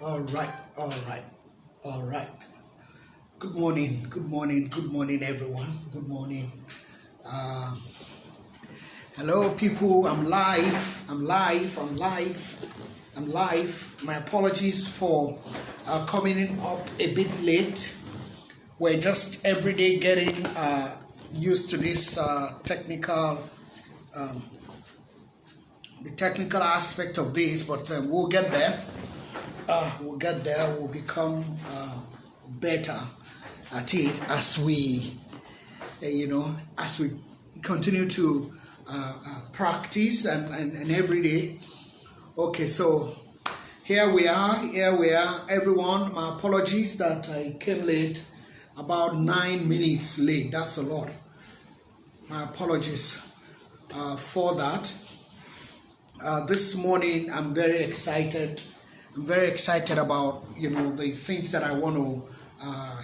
All right, all right, all right. Good morning, good morning, good morning, everyone. Good morning. Uh, Hello, people. I'm live. I'm live. I'm live. I'm live. My apologies for coming in up a bit late. We're just every day getting used to this um, the technical aspect of this, but we'll get there. We'll get there. We'll become better at it as we, as we continue to practice and every day. Okay, so here we are. Everyone, my apologies that I came late, about 9 minutes late. That's a lot. My apologies for that. This morning, I'm very excited. I'm very excited about the things that I want to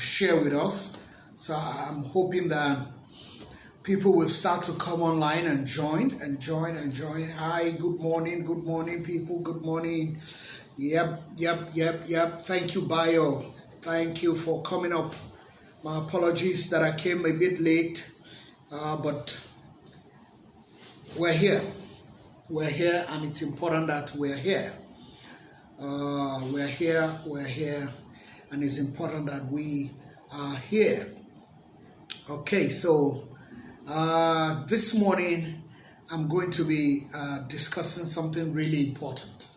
share with us. So I'm hoping that people will start to come online and join. Hi, good morning, people. Good morning. Yep. Thank you, Bayo. Thank you for coming up. My apologies that I came a bit late, but we're here. We're here, and it's important that we're here. We're here, and it's important that we are here. Okay, so this morning I'm going to be discussing something really important.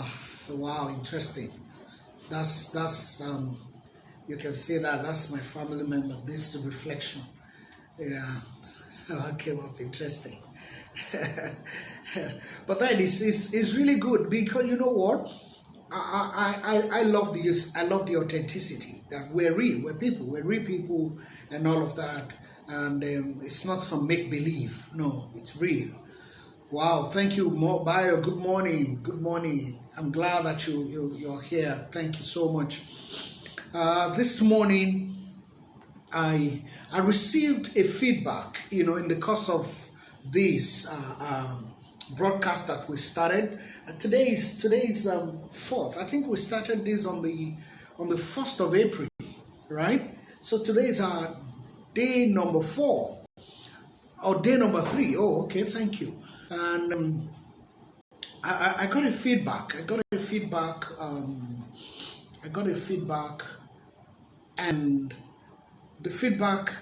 So wow, interesting. That's you can say that's my family member. This is a reflection. Yeah, so I came up interesting. But then it's really good because you know what? I love the authenticity that we're real people and all of that, and it's not some make believe. No, it's real. Wow, thank you, Bayo. Good morning. I'm glad that you're here. Thank you so much. This morning I received a feedback, in the course of this broadcast that we started. Today is 4th. I think we started this on the 1st of April, right? So today is our day number 4 or day number 3. Oh, okay, thank you. And I got a feedback. And the feedback,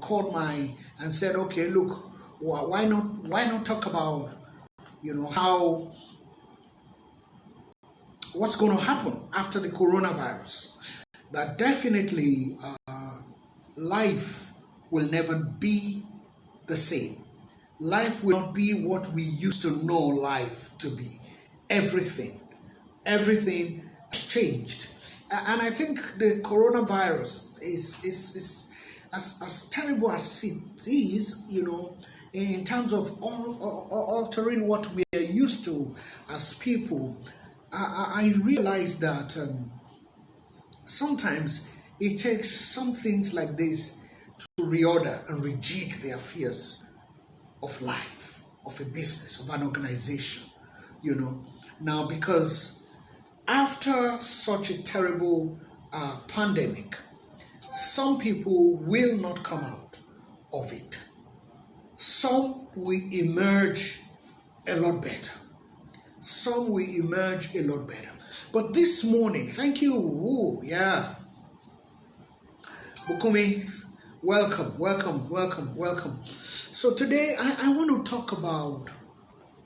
called and said, okay, look, why not talk about, how what's going to happen after the coronavirus? That definitely life will never be the same. Life will not be what we used to know life to be. Everything has changed. And I think the coronavirus is as terrible as it is, in terms of altering what we are used to as people. I realize that sometimes it takes some things like this to reorder and rejig the affairs of life, of a business, of an organization, Now, because after such a terrible pandemic, some people will not come out of it. Some will emerge a lot better. But this morning, thank you. Ooh, yeah. Bukumi, welcome. So today I want to talk about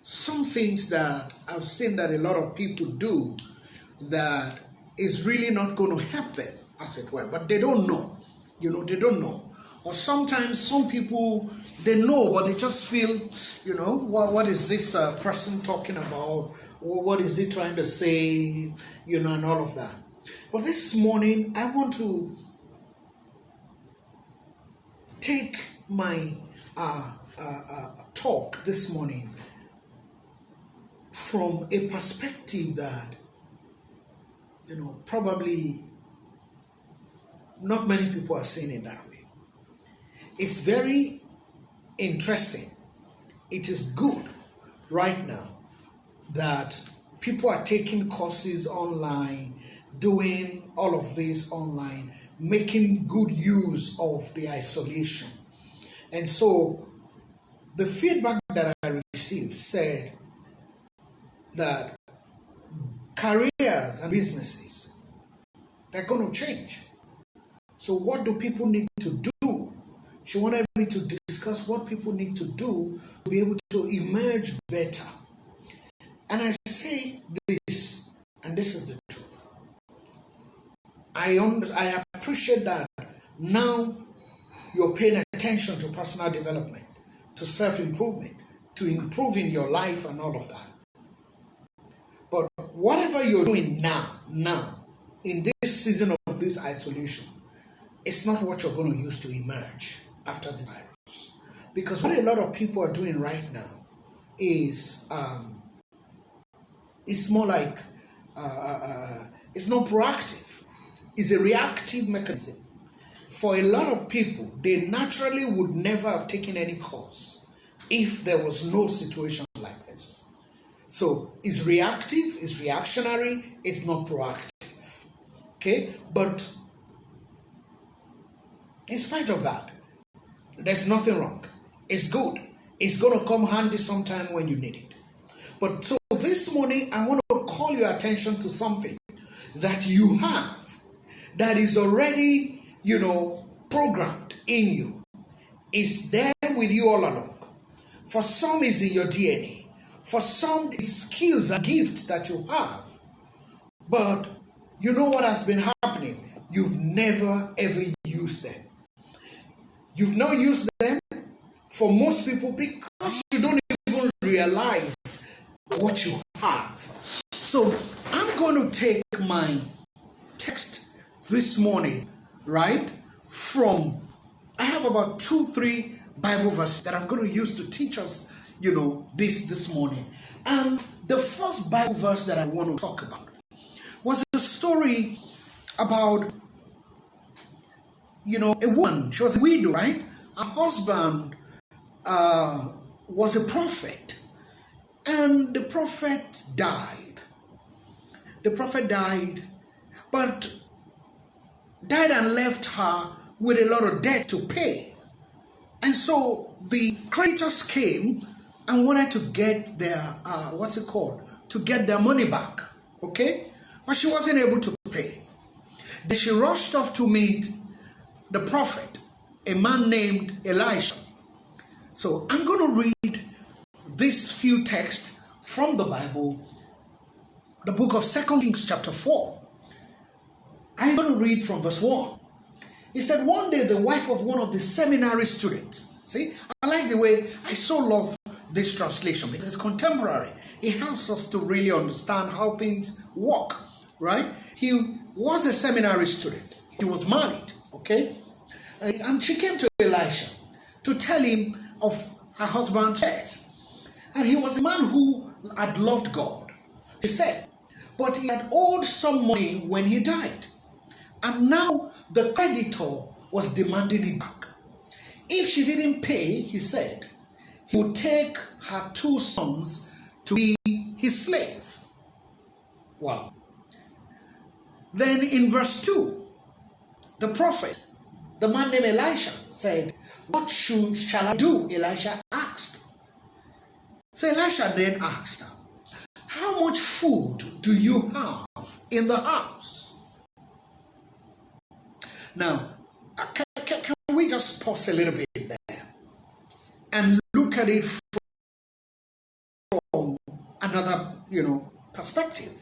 some things that I've seen that a lot of people do that is really not going to help them, as it were, but they don't know. They don't know. Or sometimes some people, they know, but they just feel, what is this person talking about? Or what is he trying to say? And all of that. But this morning, I want to take my talk this morning from a perspective that, probably not many people are seeing it that way. It's very interesting. It is good right now that people are taking courses online, doing all of this online, making good use of the isolation. And so the feedback that I received said that careers and businesses, they're going to change. So what do people need to do? She wanted me to discuss what people need to do to be able to emerge better. And I say this, and this is the truth. I appreciate that now you're paying attention to personal development, to self-improvement, to improving your life and all of that. But whatever you're doing now, in this season of this isolation, it's not what you're going to use to emerge after the virus. Because what a lot of people are doing right now is it's more like it's not proactive. It's a reactive mechanism. For a lot of people, they naturally would never have taken any course if there was no situation like this. So it's reactive, it's reactionary, it's not proactive. Okay? But in spite of that, there's nothing wrong. It's good. It's going to come handy sometime when you need it. But so this morning, I want to call your attention to something that you have that is already, programmed in you. It's there with you all along. For some, it's in your DNA. For some, it's skills and gifts that you have. But you know what has been happening? You've never ever used them. You've not used them for most people because you don't even realize what you have. So I'm going to take my text this morning, right? I have about 2-3 Bible verses that I'm going to use to teach us, this morning. And the first Bible verse that I want to talk about was a story about, a woman. She was a widow, right? Her husband was a prophet. And the prophet died. But died and left her with a lot of debt to pay. And so the creditors came and wanted to get their, to get their money back. Okay? But she wasn't able to pay. Then she rushed off to meet the prophet, a man named Elisha. So I'm going to read these few texts from the Bible, the book of 2 Kings chapter 4. I'm going to read from verse 1. He said, one day the wife of one of the seminary students, see, I like the way, I so love this translation because it's contemporary. It helps us to really understand how things work, right? He was a seminary student. He was married, okay? And she came to Elisha to tell him of her husband's death. And he was a man who had loved God, she said. But he had owed some money when he died. And now the creditor was demanding it back. If she didn't pay, he said, he would take her 2 sons to be his slave. Wow. Then in verse 2, the prophet, the man named Elisha, said, what shall I do? Elisha asked. So Elisha then asked her, how much food do you have in the house? Now, can we just pause a little bit there and look at it from another, perspective?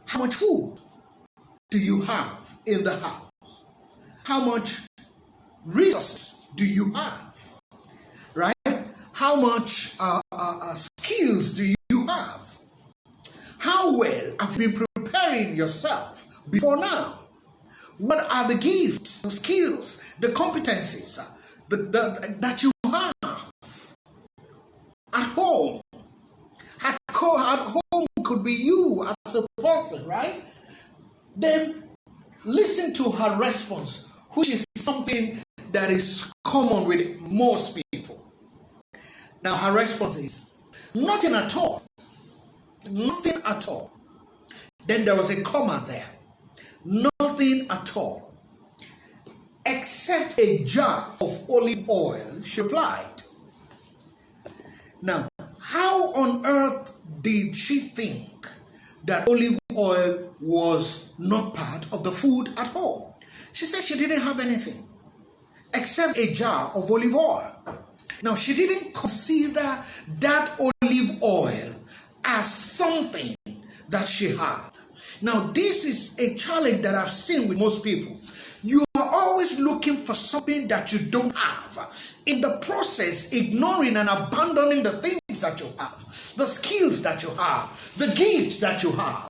How much food do you have in the house? How much resources do you have? Right? How much skills do you have? How well have you been preparing yourself before now? What are the gifts, the skills, the competencies that you have at home? At home could be you as a person, right? Then listen to her response, which is something that is common with most people. Now her response is, nothing at all. Nothing at all. Then there was a comma there. Nothing at all. Except a jar of olive oil, she replied. Now, how on earth did she think that olive oil was not part of the food at home? She said she didn't have anything except a jar of olive oil. Now, she didn't consider that olive oil as something that she had. Now, this is a challenge that I've seen with most people. You are always looking for something that you don't have. In the process, ignoring and abandoning the things that you have, the skills that you have, the gifts that you have.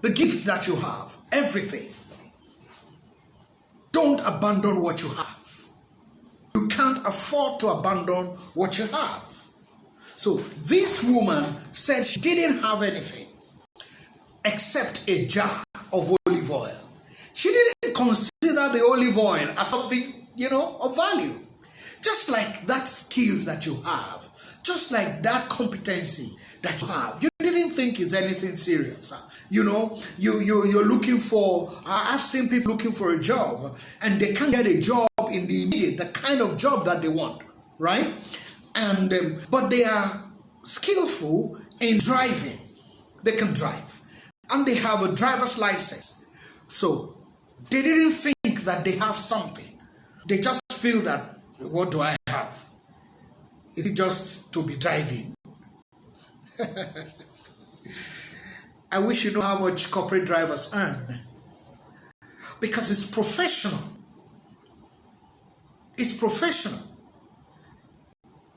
The gift that you have, everything. Don't abandon what you have. You can't afford to abandon what you have. So this woman said she didn't have anything except a jar of olive oil. She didn't consider the olive oil as something, of value. Just like that skills that you have, just like that competency that you have, you didn't think it's anything serious. You're looking for, I've seen people looking for a job and they can't get a job in the immediate, the kind of job that they want, right? And but they are skillful in driving. They can drive. And they have a driver's license. So they didn't think that they have something. They just feel that, what do I have? Is it just to be driving? I wish you know how much corporate drivers earn. Because it's professional. It's professional.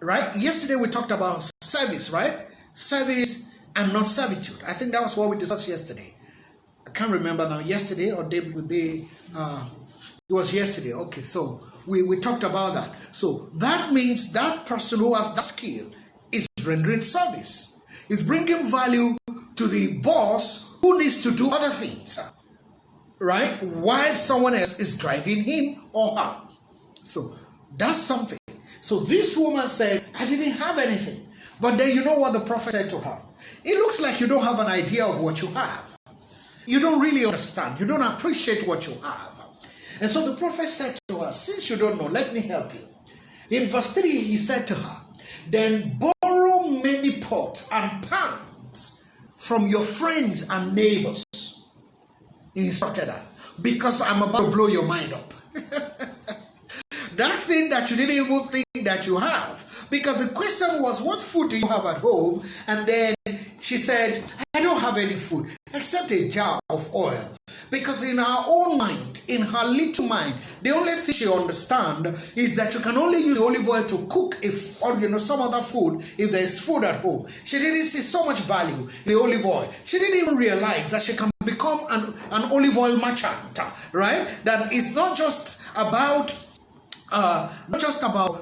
Right? Yesterday we talked about service, right? Service and not servitude. I think that was what we discussed yesterday. I can't remember now, yesterday or day, it was yesterday. Okay, so we talked about that. So that means that person who has that skill is rendering service, is bringing value to the boss who needs to do other things, right? While someone else is driving him or her. So that's something. So this woman said, I didn't have anything. But then you know what the prophet said to her? It looks like you don't have an idea of what you have. You don't really understand. You don't appreciate what you have. And so the prophet said to her, since you don't know, let me help you. In verse 3, he said to her, then borrow many pots and pans from your friends and neighbors. He instructed her, because I'm about to blow your mind up. That thing that you didn't even think that you have. Because the question was, what food do you have at home? And then she said, I don't have any food except a jar of oil. Because in her own mind, in her little mind, the only thing she understands is that you can only use olive oil to cook some other food if there is food at home. She didn't see so much value in the olive oil. She didn't even realize that she can become an olive oil merchant, right? That it's not just about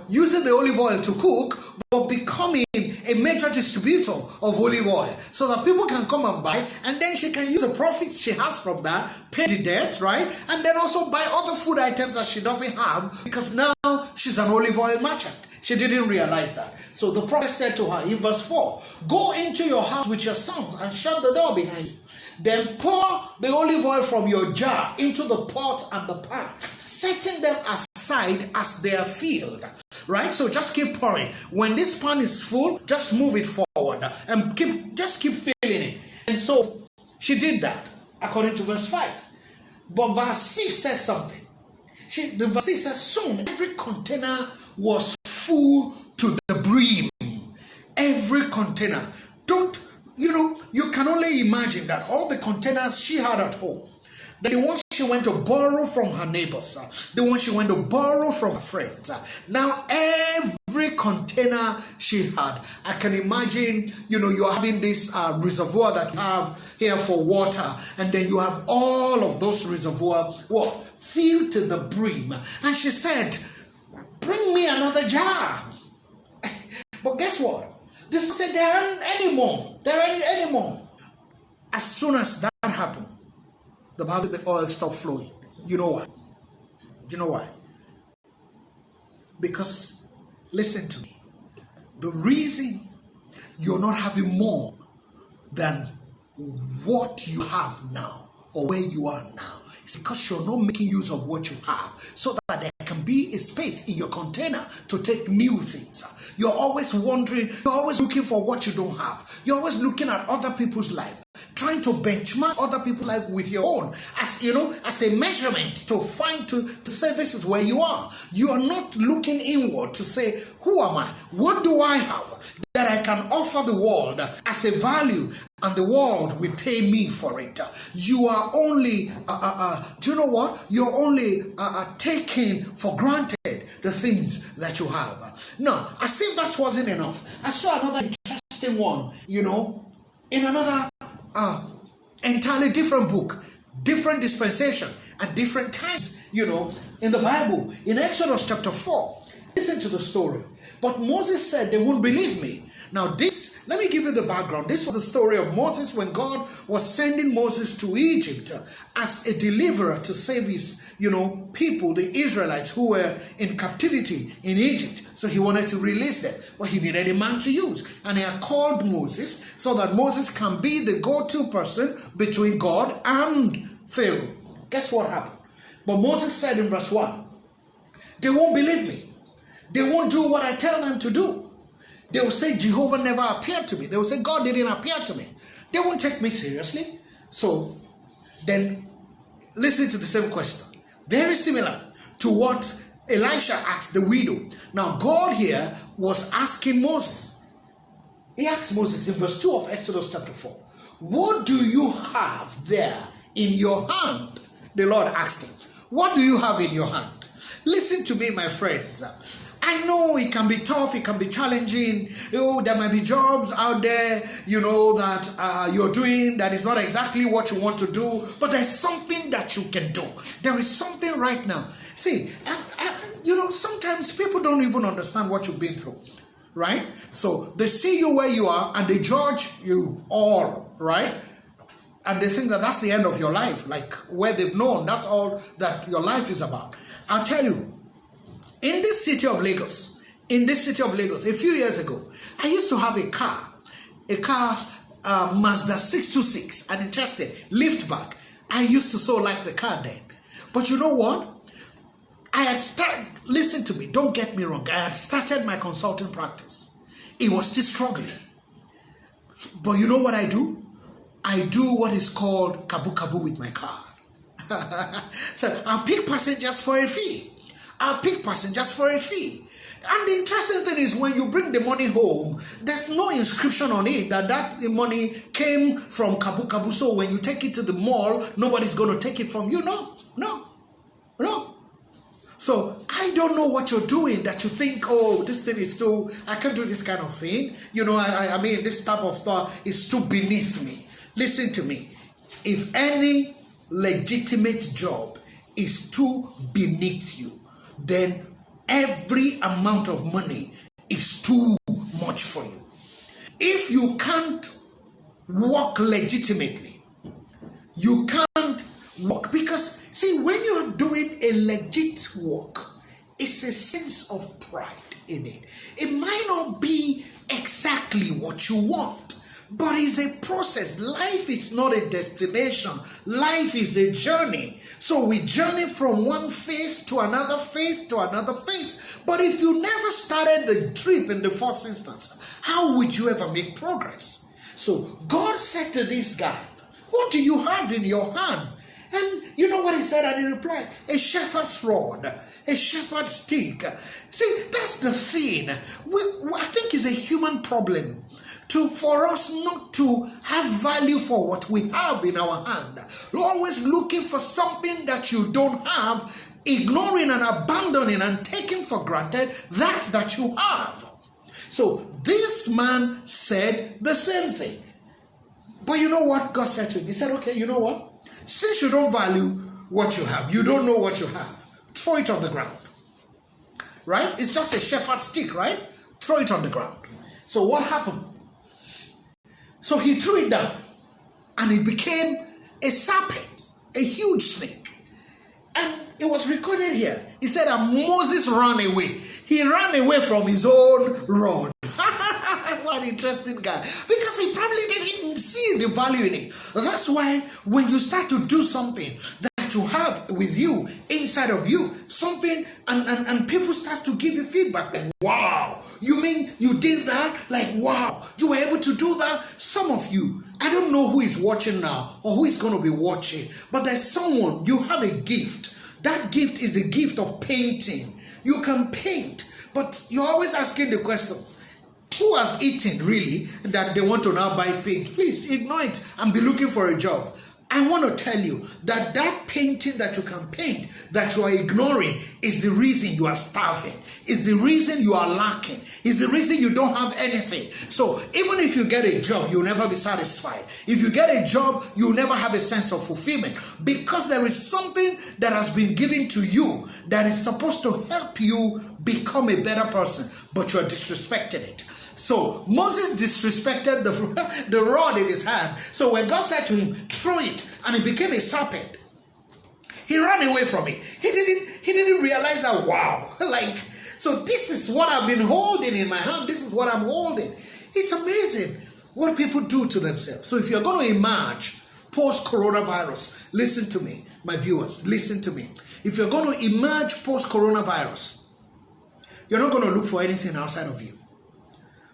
using the olive oil to cook, but becoming a major distributor of olive oil so that people can come and buy, and then she can use the profits she has from that, pay the debt, right? And then also buy other food items that she doesn't have, because now she's an olive oil merchant. She didn't realize that. So the prophet said to her in verse 4, go into your house with your sons and shut the door behind you. Then pour the olive oil from your jar into the pot and the pan, setting them aside as they are filled. Right? So just keep pouring. When this pan is full, just move it forward and just keep filling it. And so she did that according to verse 5. But verse 6 says something. The verse 6 says, soon every container was full to the brim. Every container. You can only imagine that all the containers she had at home, the ones she went to borrow from her neighbors, the ones she went to borrow from her friends. Now every container she had, I can imagine, you're having this reservoir that you have here for water, and then you have all of those reservoirs filled to the brim. And she said, bring me another jar. But guess what? This said there aren't any more. There aren't any more. As soon as that happened, the Bible, the oil stopped flowing. You know why? Do you know why? Because, listen to me. The reason you're not having more than what you have now or where you are now. It's because you're not making use of what you have, so that there can be a space in your container to take new things. You're always wondering, you're always looking for what you don't have. You're always looking at other people's life, trying to benchmark other people's life with your own, as as a measurement to say this is where you are. You are not looking inward to say, who am I? What do I have that I can offer the world as a value, and the world will pay me for it? You are only, do you know what? You're only taking for granted the things that you have. Now, as if that wasn't enough, I saw another interesting one, in another entirely different book, different dispensation, at different times, in the Bible. In Exodus chapter 4, listen to the story. But Moses said they won't believe me. Now this, let me give you the background. This was the story of Moses when God was sending Moses to Egypt as a deliverer to save his, people, the Israelites who were in captivity in Egypt. So he wanted to release them, but he needed a man to use. And he had called Moses so that Moses can be the go-to person between God and Pharaoh. Guess what happened? But Moses said in verse 1, they won't believe me. They won't do what I tell them to do. They will say Jehovah never appeared to me. They will say God didn't appear to me. They won't take me seriously. So then listen to the same question. Very similar to what Elisha asked the widow. Now God here was asking Moses. He asked Moses in verse 2 of Exodus chapter 4. What do you have there in your hand? The Lord asked him. What do you have in your hand? Listen to me, my friends. I know it can be tough, it can be challenging. There might be jobs out there, that you're doing that is not exactly what you want to do, but there's something that you can do. There is something right now. See, sometimes people don't even understand what you've been through, right? So they see you where you are and they judge you all, right? And they think that that's the end of your life, like where they've known that's all that your life is about. I'll tell you, in this city of Lagos, a few years ago, I used to have a car, Mazda 626, an interesting liftback. I used to so like the car then. But you know what? I had started, listen to me, don't get me wrong, I had started my consulting practice. It was still struggling. But you know what I do? I do what is called kabu with my car. So I'll pick passengers for a fee. And the interesting thing is when you bring the money home, there's no inscription on it that money came from Kabu. So when you take it to the mall, nobody's going to take it from you. No. So I don't know what you're doing that you think, this thing is too, I can't do this kind of thing. I mean, this type of thought is too beneath me. Listen to me. If any legitimate job is too beneath you, then every amount of money is too much for you. If you can't work legitimately, you can't work. Because, see, when you're doing a legit work, it's a sense of pride in it. It might not be exactly what you want, but it's a process. Life is not a destination. Life is a journey. So we journey from one phase to another phase to another phase. But if you never started the trip in the first instance, how would you ever make progress? So God said to this guy, what do you have in your hand? And you know what he said? And he replied, a shepherd's rod, a shepherd's stick. See, that's the thing. I think it's a human problem for us not to have value for what we have in our hand. You're always looking for something that you don't have, ignoring and abandoning and taking for granted that you have. So this man said the same thing. But you know what God said to him? He said, okay, you know what? Since you don't value what you have, you don't know what you have, throw it on the ground. Right? It's just a shepherd's stick, right? Throw it on the ground. So what happened? So he threw it down and it became a serpent, a huge snake. And it was recorded here. He said that Moses ran away. He ran away from his own rod. What an interesting guy. Because he probably didn't see the value in it. That's why when you start to do something that you have with you, inside of you, something, and people start to give you feedback. Like, wow, you mean you did that? Like, wow, you were able to do that? Some of you, I don't know who is watching now or who is going to be watching, but there's someone, you have a gift. That gift is a gift of painting. You can paint, but you're always asking the question, who has eaten really that they want to now buy paint? Please ignore it and be looking for a job. I want to tell you that that painting that you can paint that you are ignoring is the reason you are starving, is the reason you are lacking, is the reason you don't have anything. So even if you get a job, you'll never be satisfied. If you get a job, you'll never have a sense of fulfillment, because there is something that has been given to you that is supposed to help you become a better person, but you are disrespecting it. So Moses disrespected the rod in his hand. So when God said to him, throw it, and it became a serpent, he ran away from it. He didn't realize that, wow, like, so this is what I've been holding in my hand. This is what I'm holding. It's amazing what people do to themselves. So if you're going to emerge post-coronavirus, listen to me, my viewers, listen to me. If you're going to emerge post-coronavirus, you're not going to look for anything outside of you.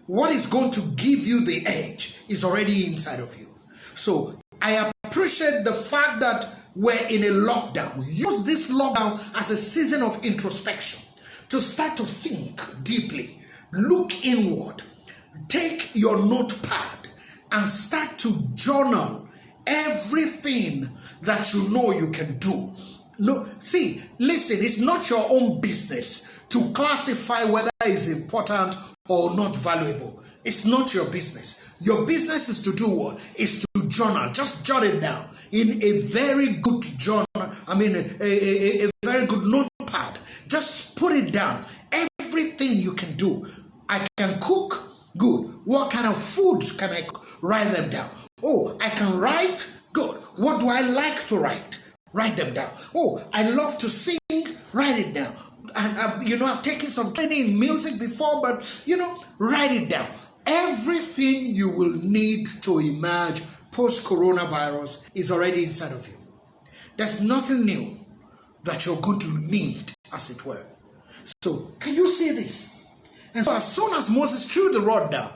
What is going to give you the edge is already inside of you. So I appreciate the fact that we're in a lockdown. Use this lockdown as a season of introspection to start to think deeply. Look inward. Take your notepad and start to journal everything that you know you can do. No, see, listen, it's not your own business to classify whether it's important or not valuable. It's not your business. Your business is to do what? Is to journal. Just jot it down in a very good journal. I mean, a very good notepad. Just put it down. Everything you can do. I can cook. Good. What kind of food can I cook? Write them down. Oh, I can write. Good. What do I like to write? Write them down. Oh, I love to sing. Write it down. And I've taken some training in music before, but write it down. Everything you will need to emerge post-coronavirus is already inside of you. There's nothing new that you're going to need, as it were. So, can you see this? And so as soon as Moses threw the rod down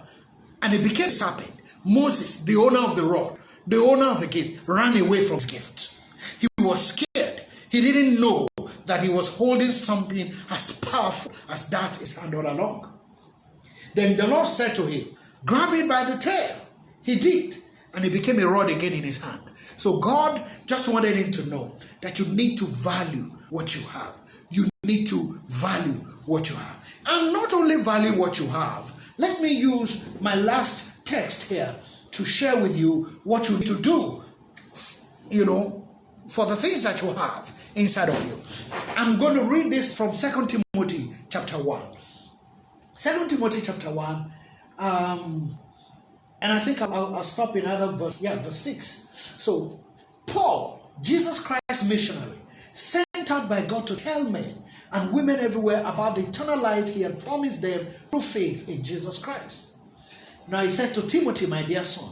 and it became a serpent, Moses, the owner of the rod, the owner of the gift, ran away from his gift. He was scared. He didn't know that he was holding something as powerful as that is handed along. Then the Lord said to him, grab it by the tail. He did, and it became a rod again in his hand. So God just wanted him to know that you need to value what you have. You need to value what you have. And not only value what you have, let me use my last text here to share with you what you need to do, for the things that you have inside of you. I'm going to read this from 2 Timothy chapter 1. 2 Timothy chapter 1, and I think I'll stop in other verse 6. So, Paul, Jesus Christ missionary, sent out by God to tell men and women everywhere about the eternal life he had promised them through faith in Jesus Christ. Now he said to Timothy, my dear son,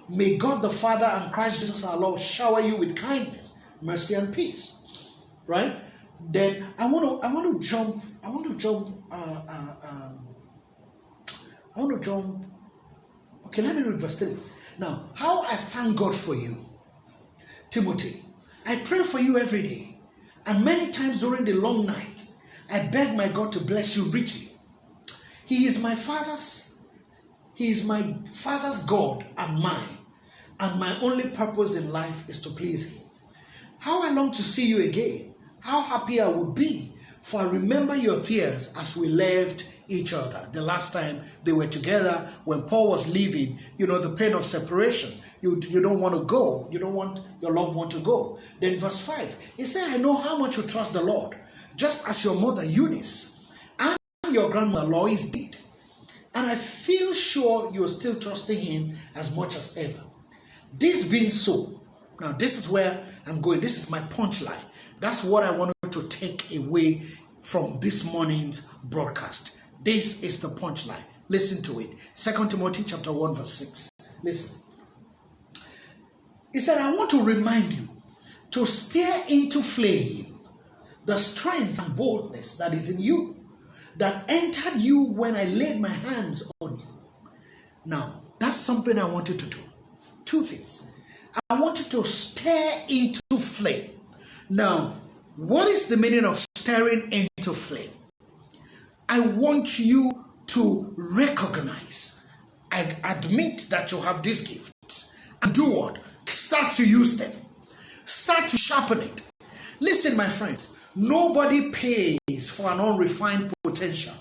may God the Father and Christ Jesus our Lord shower you with kindness, mercy, and peace. Right? Then I want to jump. Okay, let me read verse 3. Now, how I thank God for you, Timothy. I pray for you every day, and many times during the long night, I beg my God to bless you richly. He is my father's God and mine, and my only purpose in life is to please him. How I long to see you again. How happy I would be, for I remember your tears as we left each other. The last time they were together, when Paul was leaving, the pain of separation. You don't want to go. You don't want your loved one to go. Then verse 5, he said, I know how much you trust the Lord, just as your mother Eunice and your grandmother Lois did. And I feel sure you're still trusting him as much as ever. This being so, now this is where I'm going. This is my punchline. That's what I wanted to take away from this morning's broadcast. This is the punchline. Listen to it. 2 Timothy chapter 1 verse 6. Listen. He said, I want to remind you to stare into flame the strength and boldness that is in you, that entered you when I laid my hands on you. Now, that's something I want you to do. Two things. I want you to stare into flame. Now, what is the meaning of staring into flame? I want you to recognize, admit that you have these gifts, and do what? Start to use them. Start to sharpen it. Listen, my friends, nobody pays for an unrefined potential.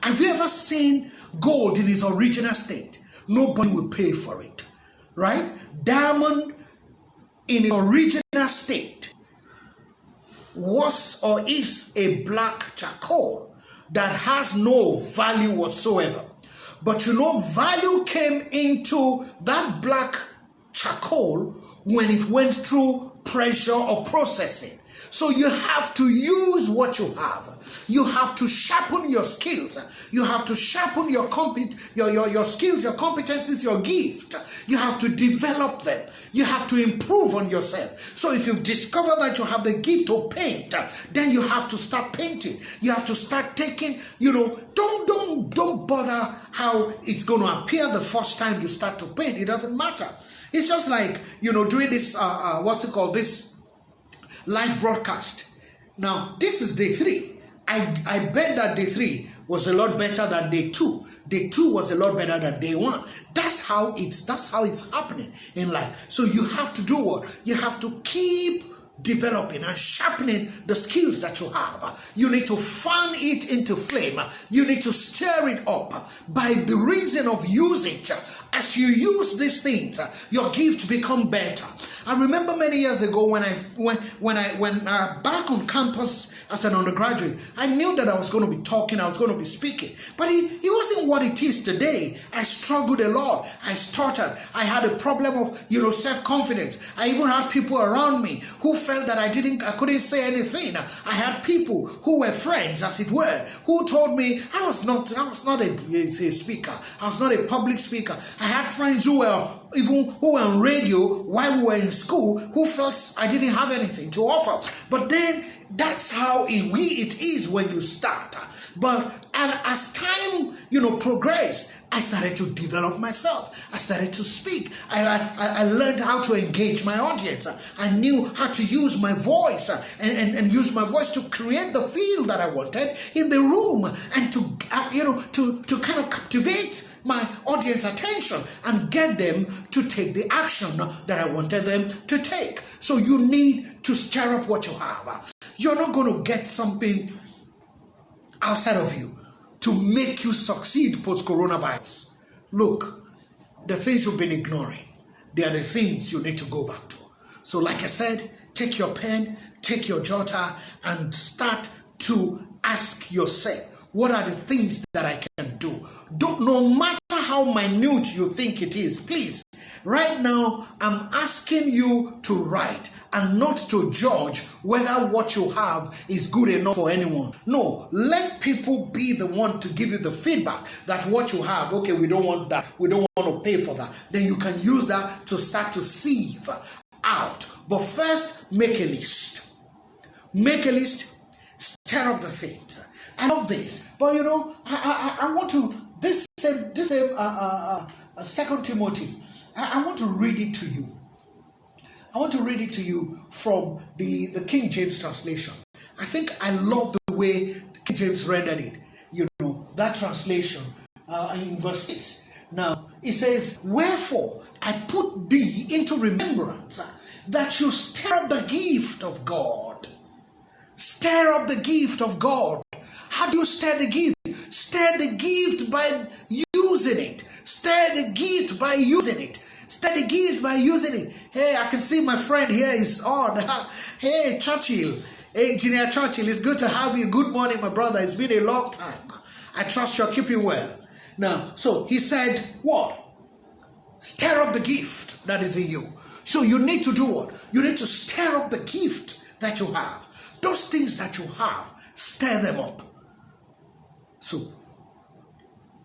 Have you ever seen gold in its original state? Nobody will pay for it, right? Diamond in its original state was or is a black charcoal that has no value whatsoever. But you know, value came into that black charcoal when it went through pressure of processing. So you have to use what you have. You have to sharpen your skills. You have to sharpen your skills, your competencies, your gift. You have to develop them. You have to improve on yourself. So if you've discovered that you have the gift to paint, then you have to start painting. You have to start taking, don't bother how it's going to appear the first time you start to paint. It doesn't matter. It's just like, doing this, this live broadcast. Now, this is day 3. I bet that day 3 was a lot better than day 2. Day 2 was a lot better than day 1. That's how it's happening in life. So you have to do what? You have to keep developing and sharpening the skills that you have. You need to fan it into flame. You need to stir it up by the reason of usage. As you use these things, your gift become better. I remember many years ago when back on campus as an undergraduate, I knew that I was going to be talking, I was going to be speaking, but it wasn't what it is today. I struggled a lot. I stuttered. I had a problem of self-confidence. I even had people around me who felt that I couldn't say anything. I had people who were friends, as it were, who told me I was not a speaker. I was not a public speaker. I had friends who were on radio while we were in school who felt I didn't have anything to offer. But then that's how it is when you start. And as time progressed, I started to develop myself. I started to speak. I learned how to engage my audience. I knew how to use my voice and use my voice to create the feel that I wanted in the room, and to kind of captivate my audience attention and get them to take the action that I wanted them to take. So you need to stir up what you have. You're not going to get something outside of you to make you succeed post-coronavirus. Look, the things you've been ignoring, they are the things you need to go back to. So like I said, take your pen, take your jotter, and start to ask yourself, what are the things that I can do? No matter how minute you think it is, please, right now, I'm asking you to write and not to judge whether what you have is good enough for anyone. No, let people be the one to give you the feedback that what you have, okay, we don't want that, we don't want to pay for that. Then you can use that to start to sieve out. But first, make a list. Make a list, stir up the things. I love this. But I want to, this same 2 Timothy, I want to read it to you. I want to read it to you from the King James translation. I think I love the way King James rendered it. That translation in verse 6. Now, it says, wherefore I put thee into remembrance that you stir up the gift of God. Stir up the gift of God. How do you stir the gift? Stir the gift by using it. Stir the gift by using it. Stir the gift by using it. Hey, I can see my friend here is on. Hey, Churchill. Hey, Engineer Churchill, it's good to have you. Good morning, my brother. It's been a long time. I trust you're keeping well. Now, so he said, what? Stir up the gift that is in you. So you need to do what? You need to stir up the gift that you have. Those things that you have, stir them up. So,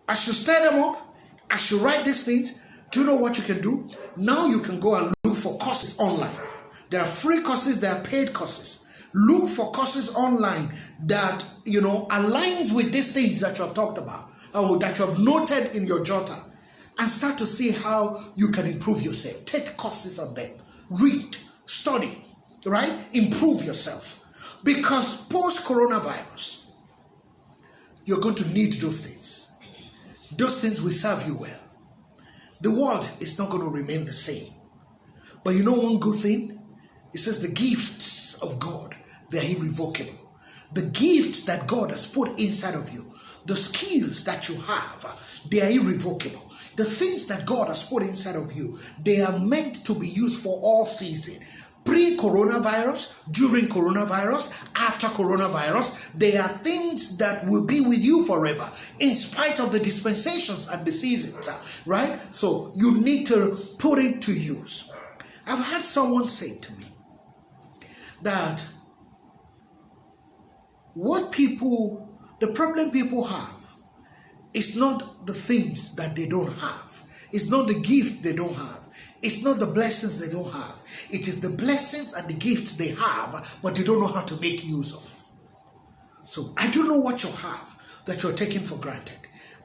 I should stir them up. I should write these things. Do you know what you can do? Now you can go and look for courses online. There are free courses, there are paid courses. Look for courses online that, aligns with these things that you have talked about, or that you have noted in your jotter, and start to see how you can improve yourself. Take courses on them. Read, study, right? Improve yourself. Because post-coronavirus, you're going to need those things. Those things will serve you well. The world is not going to remain the same. But you know one good thing? It says the gifts of God, they are irrevocable. The gifts that God has put inside of you, the skills that you have, they are irrevocable. The things that God has put inside of you, they are meant to be used for all season. Pre-coronavirus, during coronavirus, after coronavirus, they are things that will be with you forever, in spite of the dispensations and the seasons, right? So you need to put it to use. I've had someone say to me that the problem people have is not the things that they don't have. It's not the gift they don't have. It's not the blessings they don't have. It is the blessings and the gifts they have, but they don't know how to make use of. So I don't know what you have that you're taking for granted.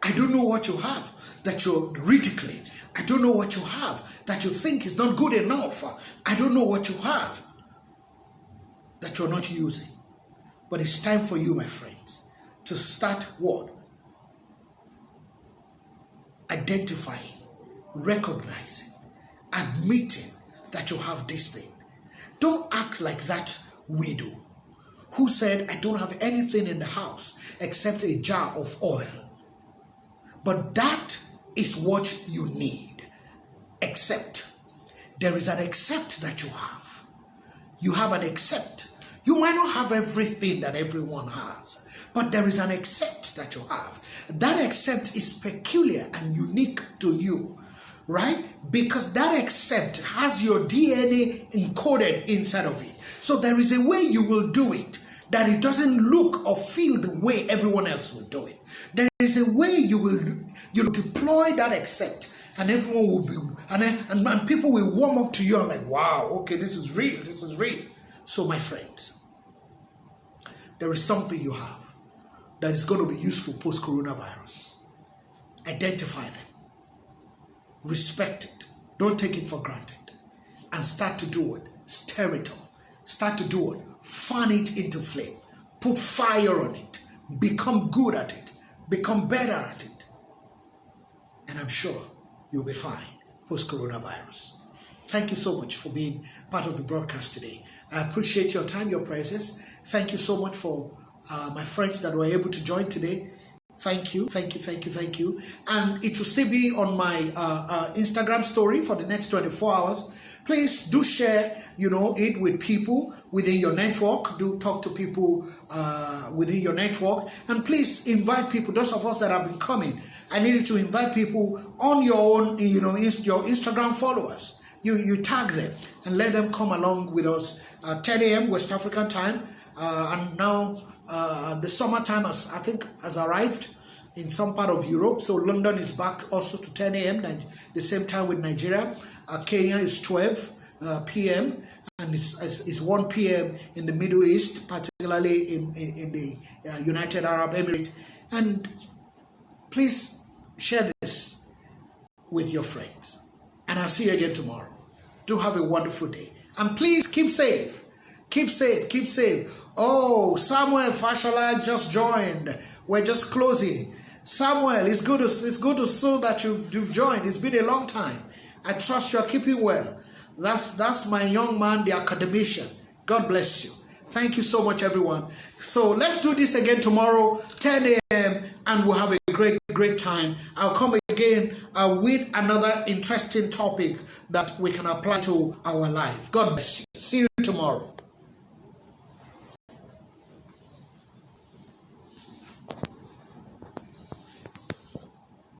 I don't know what you have that you're ridiculing. I don't know what you have that you think is not good enough. I don't know what you have that you're not using. But it's time for you, my friends, to start what? Identifying, recognizing, admitting that you have this thing. Don't act like that widow who said, I don't have anything in the house except a jar of oil. But that is what you need. Except. There is an except that you have. You have an except. You might not have everything that everyone has, but there is an except that you have. That except is peculiar and unique to you, right? Because that except has your DNA encoded inside of it. So there is a way you will do it that it doesn't look or feel the way everyone else will do it. There is a way you deploy that except, and everyone will be, and people will warm up to you and like, wow, okay, this is real, this is real. So my friends, there is something you have that is going to be useful post-coronavirus. Identify them. Respect it. Don't take it for granted. And start to do it. Stir it up. Start to do it. Fan it into flame. Put fire on it. Become good at it. Become better at it. And I'm sure you'll be fine post-coronavirus. Thank you so much for being part of the broadcast today. I appreciate your time, your presence. Thank you so much for my friends that were able to join today. Thank you, thank you, thank you, thank you. And it will still be on my Instagram story for the next 24 hours. Please do share, it with people within your network. Do talk to people within your network. And please invite people, those of us that have been coming. I need you to invite people on your own, your Instagram followers. You tag them and let them come along with us at 10 a.m. West African time. And now the summertime has arrived in some part of Europe. So London is back also to 10 a.m. the same time with Nigeria. Kenya is 12 p.m. and it's 1 p.m. in the Middle East, particularly in the United Arab Emirates. And please share this with your friends. And I'll see you again tomorrow. Do have a wonderful day. And please keep safe. Keep safe. Keep safe. Oh, Samuel Fashola just joined. We're just closing. Samuel, it's good to see that you've joined. It's been a long time. I trust you're keeping well. That's my young man, the academician. God bless you. Thank you so much, everyone. So let's do this again tomorrow, 10 a.m., and we'll have a great time. I'll come again with another interesting topic that we can apply to our life. God bless you. See you tomorrow.